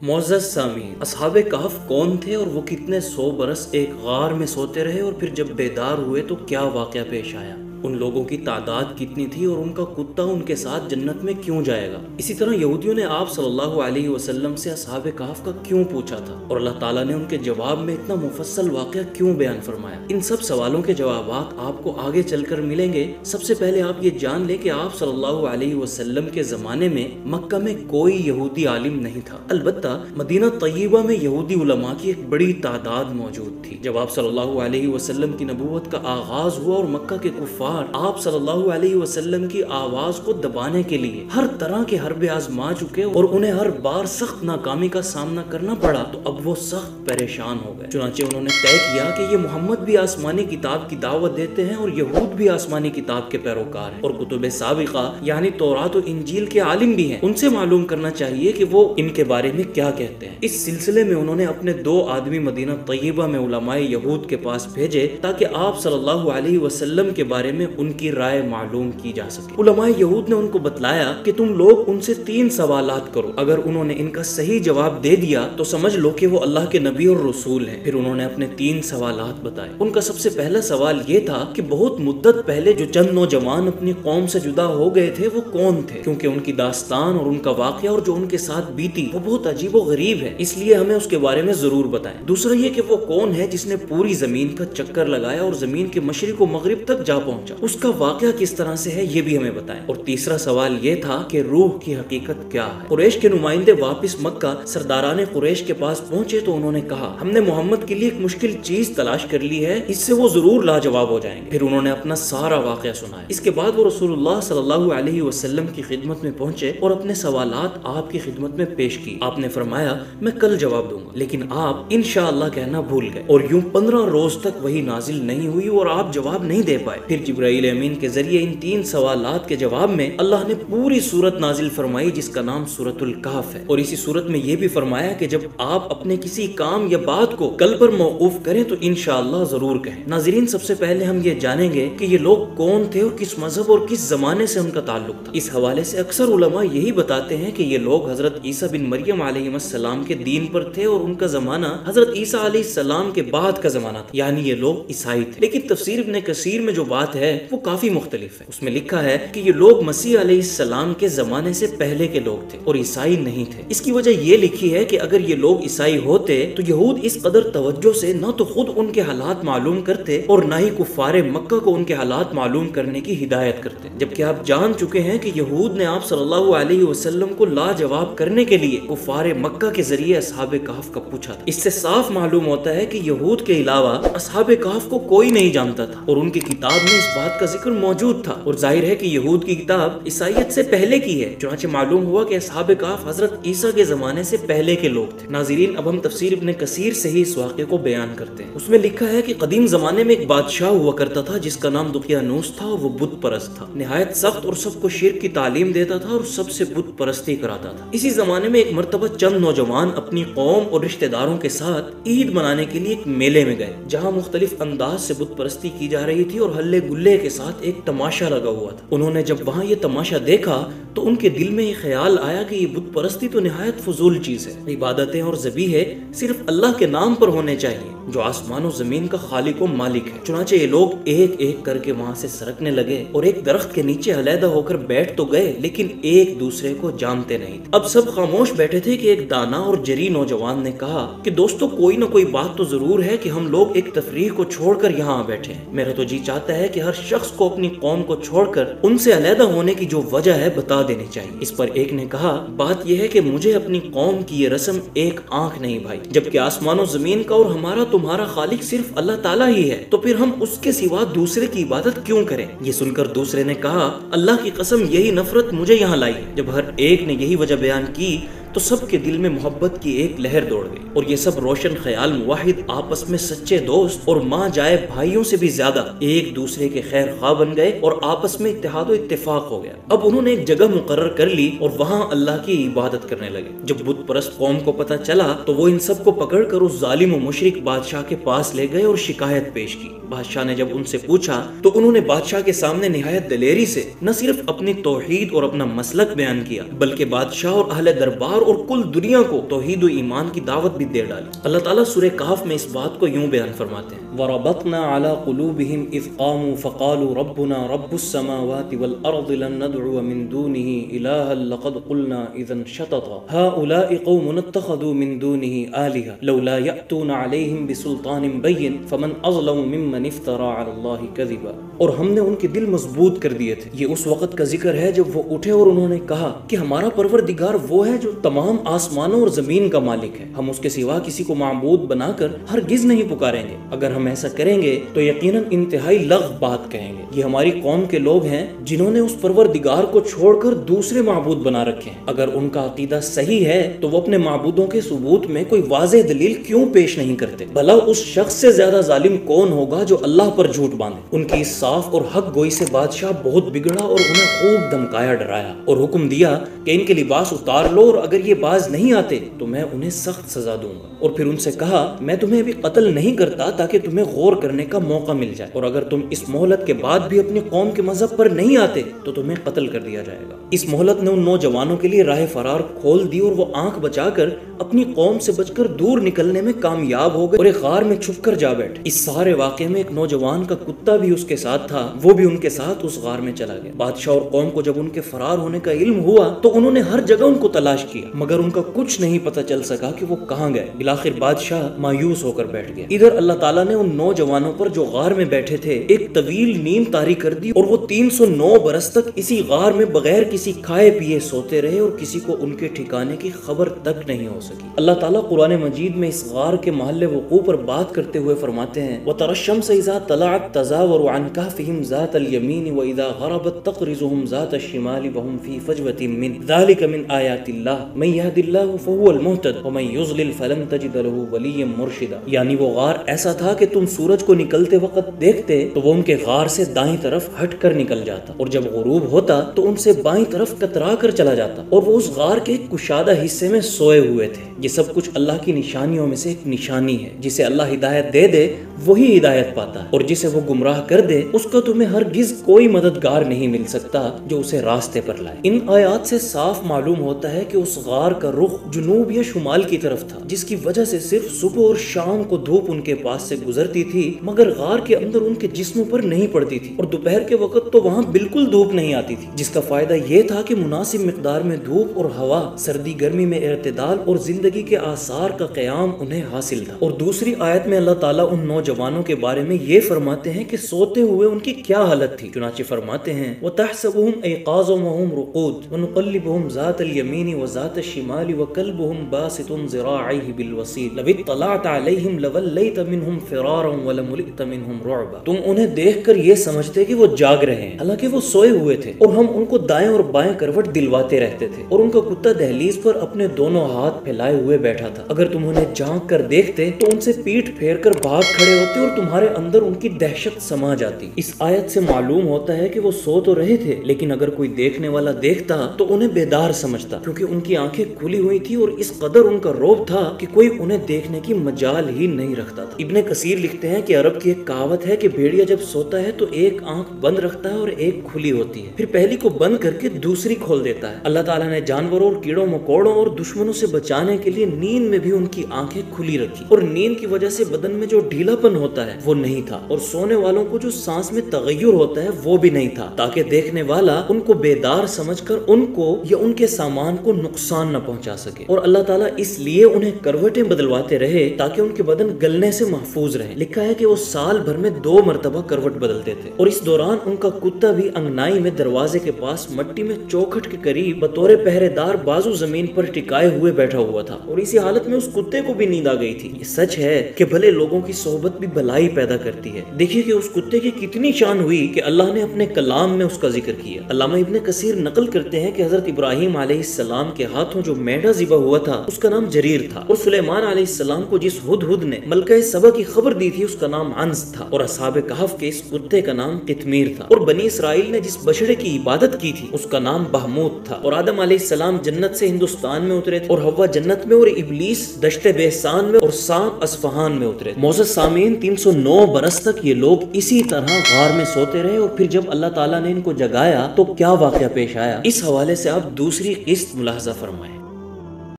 معزز سامعین، اصحاب کہف کون تھے اور وہ کتنے 100 برس ایک غار میں سوتے رہے اور پھر جب بیدار ہوئے تو کیا واقعہ پیش آیا؟ ان لوگوں کی تعداد کتنی تھی اور ان کا کتا ان کے ساتھ جنت میں کیوں جائے گا؟ اسی طرح یہودیوں نے آپ صلی اللہ علیہ وسلم سے اصحاب کہف کا کیوں پوچھا تھا اور اللہ تعالیٰ نے ان کے جواب میں اتنا مفصل واقعہ کیوں بیان فرمایا؟ ان سب سوالوں کے جوابات آپ کو آگے چل کر ملیں گے۔ سب سے پہلے آپ یہ جان لیں کہ آپ صلی اللہ علیہ وسلم کے زمانے میں مکہ میں کوئی یہودی عالم نہیں تھا، البتہ مدینہ طیبہ میں یہودی علماء کی ایک بڑی تعداد موجود تھی۔ جب آپ صلی اللہ علیہ وسلم کی نبوت کا آغاز ہوا اور مکہ کے کفار آپ صلی اللہ علیہ وسلم کی آواز کو دبانے کے لیے ہر طرح کے حربے آزما چکے اور انہیں ہر بار سخت ناکامی کا سامنا کرنا پڑا تو اب وہ سخت پریشان ہو گئے۔ چنانچہ انہوں نے طے کیا کہ یہ محمد بھی آسمانی کتاب کی دعوت دیتے ہیں اور یہود بھی آسمانی کتاب کے پیروکار ہیں اور کتب سابقہ یعنی تورات و انجیل کے عالم بھی ہیں، ان سے معلوم کرنا چاہیے کہ وہ ان کے بارے میں کیا کہتے ہیں۔ اس سلسلے میں انہوں نے اپنے 2 آدمی مدینہ طیبہ میں علماء یہود کے پاس بھیجے تاکہ آپ صلی اللہ علیہ وسلم کے بارے میں ان کی رائے معلوم کی جا سکے۔ علماء یہود نے ان کو بتلایا کہ تم لوگ ان سے 3 سوالات کرو، اگر انہوں نے ان کا صحیح جواب دے دیا تو سمجھ لو کہ وہ اللہ کے نبی اور رسول ہیں۔ پھر انہوں نے اپنے 3 سوالات بتائے۔ ان کا سب سے پہلا سوال یہ تھا کہ بہت مدت پہلے جو چند نوجوان اپنی قوم سے جدا ہو گئے تھے وہ کون تھے، کیونکہ ان کی داستان اور ان کا واقعہ اور جو ان کے ساتھ بیتی وہ بہت عجیب و غریب ہے، اس لیے ہمیں اس کے بارے میں ضرور بتائیں۔ دوسرا یہ کہ وہ کون ہے جس نے پوری زمین کا چکر لگایا اور زمین کے مشرق و مغرب تک جا پہنچا، اس کا واقعہ کس طرح سے ہے یہ بھی ہمیں بتائیں۔ اور تیسرا سوال یہ تھا کہ روح کی حقیقت کیا ہے۔ قریش کے نمائندے واپس مکہ سرداران قریش کے پاس پہنچے تو انہوں نے کہا ہم نے محمد کے لیے ایک مشکل چیز تلاش کر لی ہے، اس سے وہ ضرور لاجواب ہو جائیں گے۔ پھر انہوں نے اپنا سارا واقعہ سنایا۔ اس کے بعد وہ رسول اللہ صلی اللہ علیہ وسلم کی خدمت میں پہنچے اور اپنے سوالات آپ کی خدمت میں پیش کی۔ آپ نے فرمایا میں کل جواب دوں گا، لیکن آپ انشاءاللہ کہنا بھول گئے اور یوں 15 روز تک وہی نازل نہیں ہوئی اور آپ جواب نہیں دے پائے۔ پھر جبرائیل امین کے ذریعے ان 3 سوالات کے جواب میں اللہ نے پوری سورت نازل فرمائی جس کا نام سورۃ الکہف ہے، اور اسی سورت میں یہ بھی فرمایا کہ جب آپ اپنے کسی کام یا بات کو کل پر موقوف کریں تو انشاءاللہ ضرور کہیں۔ ناظرین، سب سے پہلے ہم یہ جانیں گے کہ یہ لوگ کون تھے اور کس مذہب اور کس زمانے سے ان کا تعلق تھا۔ اس حوالے سے اکثر علماء یہی بتاتے ہیں کہ یہ لوگ حضرت عیسیٰ بن مریم علیہ السلام کے دین پر تھے اور ان کا زمانہ حضرت عیسیٰ علیہ السلام کے بعد کا زمانہ تھا، یعنی یہ لوگ عیسائی تھے۔ لیکن تفسیر ابن کثیر میں جو بات ہے وہ کافی مختلف ہے۔ اس میں لکھا ہے کہ یہ لوگ مسیح علیہ السلام کے زمانے سے پہلے کے لوگ تھے اور عیسائی نہیں تھے۔ اس کی وجہ یہ لکھی ہے کہ اگر یہ لوگ عیسائی ہوتے تو یہود اس قدر توجہ سے نہ تو خود ان کے حالات معلوم کرتے اور نہ ہی کفار مکہ کو ان کے حالات معلوم کرنے کی ہدایت کرتے، جبکہ آپ جان چکے ہیں کہ یہود نے آپ صلی اللہ علیہ وسلم کو لاجواب کرنے کے لیے کفار مکہ کے ذریعے اصحاب کہف کا پوچھا تھا۔ اس سے صاف معلوم ہوتا ہے کہ یہود کے علاوہ اصحاب کہف کو کوئی نہیں جانتا تھا اور ان کی کتاب میں اس بات کا ذکر موجود تھا، اور ظاہر ہے کہ یہود کی کتاب عیسائیت سے پہلے کی ہے، چنانچہ معلوم ہوا کہ اصحاب کہف حضرت عیسیٰ کے زمانے سے پہلے کے لوگ تھے۔ ناظرین، اب ہم تفسیر ابن کثیر سے ہی اس واقعے کو بیان کرتے ہیں۔ اس میں لکھا ہے کہ قدیم زمانے میں ایک بادشاہ ہوا کرتا تھا جس کا نام دقیانوس تھا اور وہ بت پرست تھا، نہایت سخت اور سب کو شرک کی تعلیم دیتا تھا اور سب سے بت پرستی کراتا تھا۔ اسی زمانے میں ایک مرتبہ چند نوجوان اپنی قوم اور رشتہ داروں کے ساتھ عید منانے کے لیے ایک میلے میں گئے جہاں مختلف انداز سے بت پرستی کی جا رہی تھی اور ہلے گلے کے ساتھ ایک تماشا لگا ہوا تھا۔ انہوں نے جب وہاں یہ تماشا دیکھا تو ان کے دل میں یہ خیال آیا کہ یہ بت پرستی تو نہایت فضول چیز ہے، عبادتیں اور ذبیحے صرف اللہ کے نام پر ہونے چاہیے جو آسمان و زمین کا خالق و مالک ہے۔ چنانچہ یہ لوگ ایک ایک کر کے وہاں سے سرکنے لگے اور ایک درخت کے نیچے علیحدہ ہو کر بیٹھ تو گئے لیکن ایک دوسرے کو جانتے نہیں تھے۔ اب سب خاموش بیٹھے تھے کہ ایک دانا اور جری نوجوان نے کہا کہ دوستو، کوئی نہ کوئی بات تو ضرور ہے کہ ہم لوگ ایک تفریح کو چھوڑ کر یہاں بیٹھے ہیں۔ میرا تو جی چاہتا ہے کہ ہر شخص کو اپنی قوم کو چھوڑ کر ان سے علیحدہ ہونے کی جو وجہ ہے بتا دینی چاہیے۔ اس پر ایک نے کہا بات یہ ہے کہ مجھے اپنی قوم کی یہ رسم ایک آنکھ نہیں بھائی، جبکہ آسمان و زمین کا اور ہمارا تمہارا خالق صرف اللہ تعالیٰ ہی ہے، تو پھر ہم اس کے سوا دوسرے کی عبادت کیوں کریں؟ یہ سن کر دوسرے نے کہا اللہ کی قسم یہی نفرت مجھے یہاں لائی ہے۔ جب ہر ایک نے یہی وجہ بیان کی تو سب کے دل میں محبت کی ایک لہر دوڑ گئی اور یہ سب روشن خیال موحد آپس میں سچے دوست اور ماں جائے بھائیوں سے بھی زیادہ ایک دوسرے کے خیر خواہ بن گئے اور آپس میں اتحاد و اتفاق ہو گیا۔ اب انہوں نے ایک جگہ مقرر کر لی اور وہاں اللہ کی عبادت کرنے لگے۔ جب بت پرست قوم کو پتہ چلا تو وہ ان سب کو پکڑ کر اس ظالم و مشرک بادشاہ کے پاس لے گئے اور شکایت پیش کی۔ بادشاہ نے جب ان سے پوچھا تو انہوں نے بادشاہ کے سامنے نہایت دلیری سے نہ صرف اپنی توحید اور اپنا مسلک بیان کیا بلکہ بادشاہ اور اہل دربار اور کل دنیا کو توحید و ایمان کی دعوت بھی دے ڈالی۔ اللہ تعالیٰ سورہ کہف میں اس بات کو یوں بیان فرماتے ہیں وَرَبَطْنَا عَلَى قُلُوبِهِمْ إِذْ قَامُوا فَقَالُوا رَبُّنَا رَبُّ السَّمَاوَاتِ وَالْأَرْضِ لَن نَّدْعُوَ مِن دُونِهِ إِلَٰهًا لَّقَدْ قُلْنَا إِذًا شَطَطًا هَٰؤُلَاءِ قَوْمٌ اتَّخَذُوا مِن دُونِهِ آلِهَةً لَّوْلَا يَأْتُونَ عَلَيْهِم بِسُلْطَانٍ بَيِّنٍ فَمَنْ أَظْلَمُ مِمَّنِ افْتَرَىٰ عَلَى اللَّهِ كَذِبًا۔ اور ہم نے ان کے دل مضبوط کر دیے تھے۔ یہ اس وقت کا ذکر ہے جب وہ اٹھے اور انہوں نے کہا کہ ہمارا پروردگار وہ ہے جو تمام آسمانوں اور زمین کا مالک ہے، ہم اس کے سوا کسی کو معبود بنا کر ہرگز نہیں پکاریں گے۔ اگر ہم ایسا کریں گے تو یقیناً انتہائی لغو بات کہیں گے۔ یہ ہماری قوم کے لوگ ہیں جنہوں نے اس پروردگار کو چھوڑ کر دوسرے معبود بنا رکھے ہیں۔ اگر ان کا عقیدہ صحیح ہے تو وہ اپنے معبودوں کے ثبوت میں کوئی واضح دلیل کیوں پیش نہیں کرتے؟ بھلا اس شخص سے زیادہ ظالم کون ہوگا جو اللہ پر جھوٹ باندھے؟ ان کی اس صاف اور حق گوئی سے بادشاہ بہت بگڑا اور انہیں خوب دھمکایا ڈرایا اور حکم دیا کہ ان کے لباس اتار لو، اور اگر یہ باز نہیں آتے تو میں انہیں سخت سزا دوں گا۔ اور پھر ان سے کہا میں تمہیں ابھی قتل نہیں کرتا تاکہ تمہیں غور کرنے کا موقع مل جائے، اور اگر تم اس مہلت کے بعد بھی اپنی قوم کے مذہب پر نہیں آتے تو تمہیں قتل کر دیا جائے گا۔ اس مہلت نے ان نوجوانوں کے لیے راہ فرار کھول دی اور وہ آنکھ بچا کر اپنی قوم سے بچ کر دور نکلنے میں کامیاب ہو گئے اور ایک غار میں چھپ کر جا بیٹھے۔ اس سارے واقعے میں ایک نوجوان کا کتا بھی اس کے ساتھ تھا، وہ بھی ان کے ساتھ اس غار میں چلا گیا۔ بادشاہ اور قوم کو جب ان کے فرار ہونے کا علم ہوا تو انہوں نے ہر جگہ ان کو تلاش کیا، مگر ان کا کچھ نہیں پتہ چل سکا کہ وہ کہاں گئے۔ بالآخر بادشاہ مایوس ہو کر بیٹھ گیا۔ ادھر اللہ تعالیٰ نے ان نوجوانوں پر جو غار میں بیٹھے تھے ایک طویل نیند طاری کر دی، اور وہ 309 برس تک اسی غار میں بغیر کسی کھائے پیے سوتے رہے اور کسی کو ان کے ٹھکانے کی خبر تک نہیں ہو سکی۔ اللہ تعالیٰ قرآن مجید میں اس غار کے محل وقوع پر بات کرتے ہوئے فرماتے ہیں وَتَرَى الشَّمْسَ إِذَا طَلَعَتْ تَزَاوَرُ عَنْ كَهْفِهِمْ ذَاتَ الْيَمِينِ وَإِذَا غَرَبَتْ تَقْرِضُهُمْ ذَاتَ الشِّمَالِ وَهُمْ فِي فَجْوَةٍ مِّنْهُ ذَلِكَ مِنْ آيَاتِ اللَّهِ مَن يَهْدِ اللَّهُ فَهُوَ الْمُهْتَدِ وَمَن يُضْلِلْ فَلَن تَجِدَ لَهُ وَلِيًّا مُرْشِدًا۔ یعنی وہ غار ایسا تھا کہ تم سورج کو نکلتے وقت دیکھتے تو وہ ان کے غار سے دائیں طرف ہٹ کر نکل جاتا، اور جب غروب ہوتا تو ان سے بائیں طرف کترا کر چلا جاتا، اور وہ اس غار کے ایک کشادہ حصے میں سوئے ہوئے تھے۔ یہ سب کچھ اللہ کی نشانیوں میں سے ایک نشانی ہے۔ جسے اللہ ہدایت دے دے وہی ہدایت پاتا ہے، اور جسے وہ گمراہ کر دے اس کا تمہیں ہرگز کوئی مددگار نہیں مل سکتا جو اسے راستے پر لائے۔ ان آیات سے صاف معلوم ہوتا ہے کہ اس غار کا رخ جنوب یا شمال کی طرف تھا، جس کی وجہ سے صرف صبح اور شام کو دھوپ ان کے پاس سے گزرتی تھی، مگر غار کے اندر ان کے جسموں پر نہیں پڑتی تھی، اور دوپہر کے وقت تو وہاں بالکل دھوپ نہیں آتی تھی، جس کا فائدہ یہ تھا کہ مناسب مقدار میں دھوپ اور ہوا، سردی گرمی میں اعتدال اور زندگی کے آثار کا قیام انہیں حاصل تھا۔ اور دوسری آیت میں اللہ تعالیٰ ان نوجوانوں کے بارے میں یہ فرماتے ہیں کہ سوتے ہوئے ان کی کیا حالت تھی، چنانچہ فرماتے ہیں وَتَحْسَبُهُمْ أَيْقَاظًا وَهُمْ رُقُودٌ وَنُقَلِّبُهُمْ ذَاتَ الْيَمِينِ وَذَاتَ الشِّمَالِ وَكَلْبُهُمْ باسط ذراعيه بالوصيد لو اطلعت عليهم لوليت منهم فرارا ولملئت منهم رعبا۔ تم انہیں دیکھ کر یہ سمجھتے کہ وہ جاگ رہے ہیں، حالانکہ وہ سوئے ہوئے تھے، اور ہم ان کو دائیں اور بائیں کروٹ دلواتے رہتے تھے، اور ان کا کتا دہلیز پر اپنے دونوں ہاتھ پھیلائے ہوئے بیٹھا تھا۔ اگر تم انہیں جھانک کر دیکھتے تو ان سے پیٹھ پھیر کر بھاگ کھڑے ہوتے اور تمہارے اندر ان کی دہشت سما جاتی۔ اس آیت سے معلوم ہوتا ہے کہ وہ سو تو رہے تھے، لیکن اگر کوئی دیکھنے والا دیکھتا تو انہیں بیدار سمجھتا، کیونکہ ان کی آنکھیں کھلی ہوئی تھی اور اس قدر ان کا رعب تھا کہ کوئی انہیں دیکھنے کی مجال ہی نہیں رکھتا تھا۔ ابن کثیر لکھتے ہیں کہ عرب کی ایک کہاوت ہے کہ بھیڑیا جب سوتا ہے تو ایک آنکھ بند رکھتا ہے اور ایک کھلی ہوتی ہے، پھر پہلی کو بند کر کے دوسری کھول دیتا ہے۔ اللہ تعالیٰ نے جانوروں اور کیڑوں مکوڑوں اور دشمنوں سے بچانے کے لیے نیند میں بھی ان کی آنکھیں کھلی رکھی، اور نیند کی وجہ سے بدن میں جو ڈھیلا پن ہوتا ہے وہ نہیں تھا، اور سونے والوں کو جو سانس میں تغیر ہوتا ہے وہ بھی نہیں تھا، تاکہ دیکھنے والا ان کو بیدار سمجھ کر ان کو یا ان کے سامان کو نقصان نہ پہنچا سکے۔ اور اللہ تعالیٰ اس لیے انہیں کروٹیں بدلواتے رہے تاکہ ان کے بدن گلنے سے محفوظ رہے۔ لکھا ہے کہ وہ سال بھر میں 2 مرتبہ کروٹ بدلتے تھے، اور اس دوران ان کا کتا بھی انگنائی میں دروازے کے پاس مٹی میں چوکھٹ کے قریب بطور پہرے دار بازو زمین پر ٹکائے ہوئے بیٹھا ہوا تھا، اور اسی حالت میں اس کتے کو بھی نیند آ گئی تھی۔ یہ سچ ہے کہ بھلے لوگوں کی صحبت بھی بھلائی پیدا کرتی ہے۔ دیکھیے کہ اس کتے کی کتنی شان ہوئی کہ اللہ نے اپنے کلام میں اس کا ذکر کیا۔ علامہ ابن کثیر نقل کرتے ہیں کہ حضرت ابراہیم علیہ السلام کے ہاتھوں جو میڈا ذبح ہوا تھا اس کا نام جریر تھا، اور سلیمان علیہ السلام کو جس ہدہد نے ملکہ سبا کی خبر دی تھی اس کا نام عنز تھا، اور اصحاب کہف کے اس کتے کا نام قطمیر تھا، اور بنی اسرائیل نے جس بچڑے کی عبادت کی تھی اس کا نام بہموت تھا، اور آدم علیہ السلام جنت سے ہندوستان میں اترے تھے، اور حوا جنت میں، اور ابلیس دشت بہسان میں، اور سانپ اصفہان میں اترے۔ معزز سامعین، 309 برس تک یہ لوگ اسی طرح غار میں سوتے رہے، اور پھر جب اللہ تعالیٰ نے ان کو جگایا تو کیا واقعہ پیش آیا، اس حوالے سے آپ دوسری قسط ملاحظہ فرمائیں۔